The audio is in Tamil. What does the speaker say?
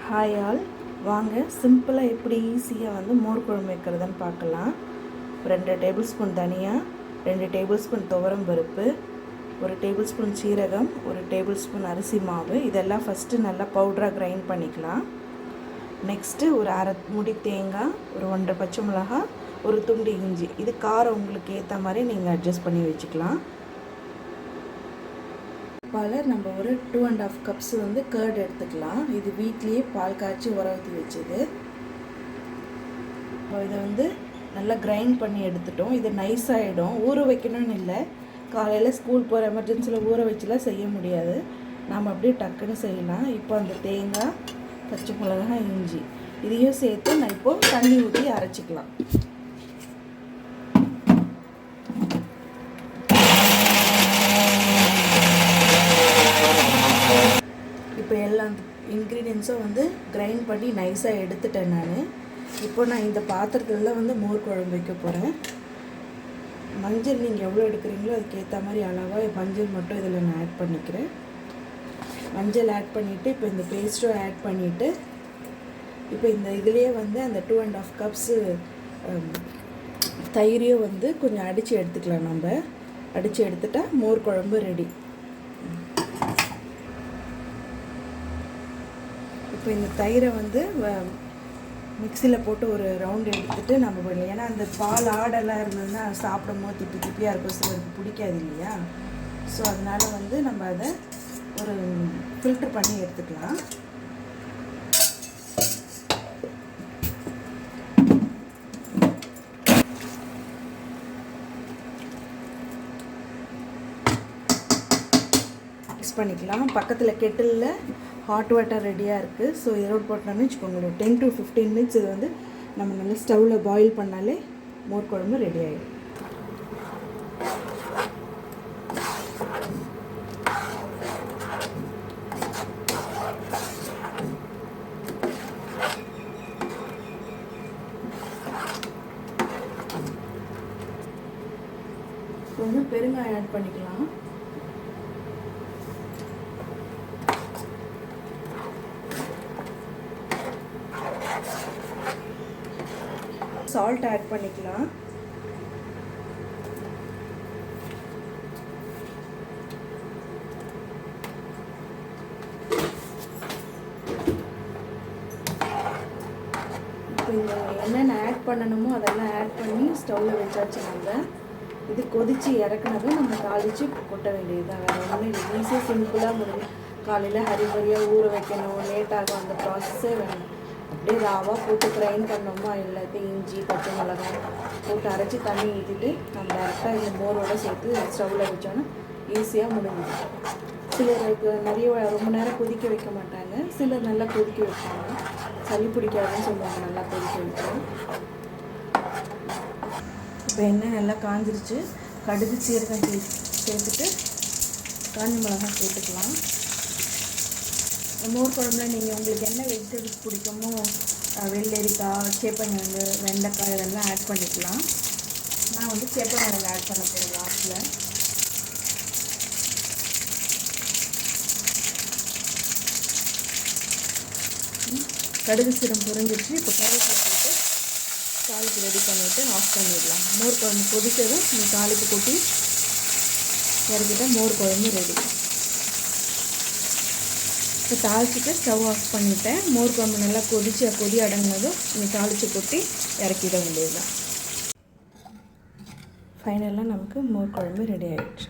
ஹாய் ஆல், வாங்க சிம்பிளாக எப்படி ஈஸியாக மோர் குழம்பு வைக்கிறதுன்னு பார்க்கலாம். 2 டேபிள் ஸ்பூன் தனியா, 2 டேபிள் ஸ்பூன் துவரம் பருப்பு, 1 டேபிள் ஸ்பூன் சீரகம், 1 டேபிள் ஸ்பூன் அரிசி மாவு, இதெல்லாம் ஃபஸ்ட்டு நல்லா பவுடராக கிரைண்ட் பண்ணிக்கலாம். நெக்ஸ்ட்டு ஒரு அரை முடி தேங்காய், ஒரு 1.5 பச்சை மிளகாய், ஒரு துண்டு இஞ்சி. இது காரம் உங்களுக்கு ஏற்ற மாதிரி நீங்கள் அட்ஜஸ்ட் பண்ணி வச்சுக்கலாம். பால் நம்ம ஒரு 2.5 கப்ஸ் கர்ட் எடுத்துக்கலாம். இது வீட்லேயே பால் காய்ச்சி உர ஊற்றி வச்சது. இதை நல்லா கிரைண்ட் பண்ணி எடுத்துட்டோம். இது நைஸ் ஆகிடும். ஊற வைக்கணும்னு இல்லை, காலையில் ஸ்கூல் போகிற எமர்ஜென்சியில் ஊற வச்சுலாம் செய்ய முடியாது. நாம் அப்படியே டக்குன்னு செய்யலாம். இப்போ அந்த தேங்காய், பச்சை மிளகாய், இஞ்சி இதையும் சேர்த்து நான் இப்போது தண்ணி ஊற்றி அரைச்சிக்கலாம். இப்போ எல்லா இன்க்ரீடியன்ஸும் கிரைண்ட் பண்ணி நைஸாக எடுத்துட்டேன் நான். இப்போ நான் இந்த பாத்திரத்தில் மோர் குழம்பு வைக்க போகிறேன். மஞ்சள் நீங்கள் எவ்வளோ எடுக்கிறீங்களோ அதுக்கேற்ற மாதிரி அளவாக மஞ்சள் மட்டும் இதில் நான் ஆட் பண்ணிக்கிறேன். மஞ்சள் ஆட் பண்ணிவிட்டு இப்போ இந்த பேஸ்ட்டும் ஆட் பண்ணிவிட்டு இப்போ இந்த இதுலேயே அந்த 2.5 கப்ஸு தயிரையும் கொஞ்சம் அடித்து எடுத்துக்கலாம். நம்ம அடித்து எடுத்துட்டால் மோர் குழம்பு ரெடி. இப்போ இந்த தயிரை மிக்சியில் போட்டு ஒரு ரவுண்டு எடுத்துகிட்டு நம்ம போடலாம். ஏன்னா அந்த பால் ஆடெல்லாம் இருந்ததுன்னா சாப்பிடும் போது திப்பியாக இருக்கும், சிலருக்கு பிடிக்காது இல்லையா. ஸோ அதனால் நம்ம அதை ஒரு ஃபில்ட்ரு பண்ணி எடுத்துக்கலாம். மிக்ஸ் பண்ணிக்கலாம். பக்கத்தில் கெட்டிலில் ஹாட் வாட்டர் ரெடியாக இருக்குது. ஸோ இதோடு போட்டோன்னு வச்சுக்கோங்க, 10 to 15 மினிட்ஸ் இது நம்ம நல்லா ஸ்டவ்வில் பாயில் பண்ணாலே மோர் குழம்பு ரெடி ஆகிடும். கொஞ்சம் பெருங்காயம் ஆட் பண்ணிக்கலாம். சால்ட் ஆட் பண்ணிக்கலாம். இப்போ இந்த என்னென்ன ஆட் பண்ணணுமோ அதெல்லாம் ஆட் பண்ணி ஸ்டவ்வில் வச்சாச்சு. நம்ம இது கொதித்து இறக்குனதும் நம்ம தாளித்து கொட்ட வேண்டியது தான். வேறு ஒன்றும் இல்லை. ஈஸியாக சிம்பிளாக முடியும். காலையில் ஹரிபரியாக ஊற வைக்கணும், லேட்டாகும், அந்த ப்ராசஸே வேணும். அப்படியே ராவாக போட்டு கிரைண்ட் பண்ணோமா எல்லாத்தையும் இஞ்சி, பச்சை மிளகாய் போட்டு அரைச்சி தண்ணி ஊற்றிட்டு நம்ம டேரெக்டாக இந்த மோரோடு சேர்த்து ஸ்டவ்வில் வச்சோன்னா ஈஸியாக முடிஞ்சிடும். சிலருக்கு ரொம்ப நேரம் கொதிக்க வைக்க மாட்டாங்க, சிலர் நல்லா கொதிக்க வைப்பாங்க. சளி பிடிக்காதுன்னு சொல்லுவாங்க, நல்லா கொதிக்க வைக்கணும். இப்போ எண்ணெய் நல்லா காஞ்சிருச்சு. கடுகு, சீரகம் சேர்த்துட்டு காஞ்ச மிளகாய் சேர்த்துக்கலாம். மோர் குழம்புல நீங்கள் உங்களுக்கு என்ன வெஜிடபிள்ஸ் பிடிக்குமோ, வெள்ளரிக்காய், சேப்பங்கிழங்கு, வெண்டைக்காய் இதெல்லாம் ஆட் பண்ணிக்கலாம். நான் சேப்பங்கிழங்கு ஆட் பண்ண போகிறேன் லாஸ்ட்டில். கடுகு சீரம் புரிஞ்சிருச்சு. இப்போ கருவேப்பிலை போட்டு தாளிப்பு ரெடி பண்ணிவிட்டு ஆஃப் பண்ணிடலாம். மோர் குழம்பு கொதித்ததும் இந்த தாளிப்பு கொட்டி இறக்கிட்டால் மோர் குழம்பு ரெடி. இப்போ தாளிச்சிட்டு ஸ்டவ் ஆஃப் பண்ணிவிட்டேன். மோர் குழம்பு நல்லா கொதி அடங்கினதும் இந்த தாளித்து கொட்டி இறக்கிட வேண்டியது தான். ஃபைனலாக நமக்கு மோர் குழம்பு ரெடி ஆகிடுச்சு.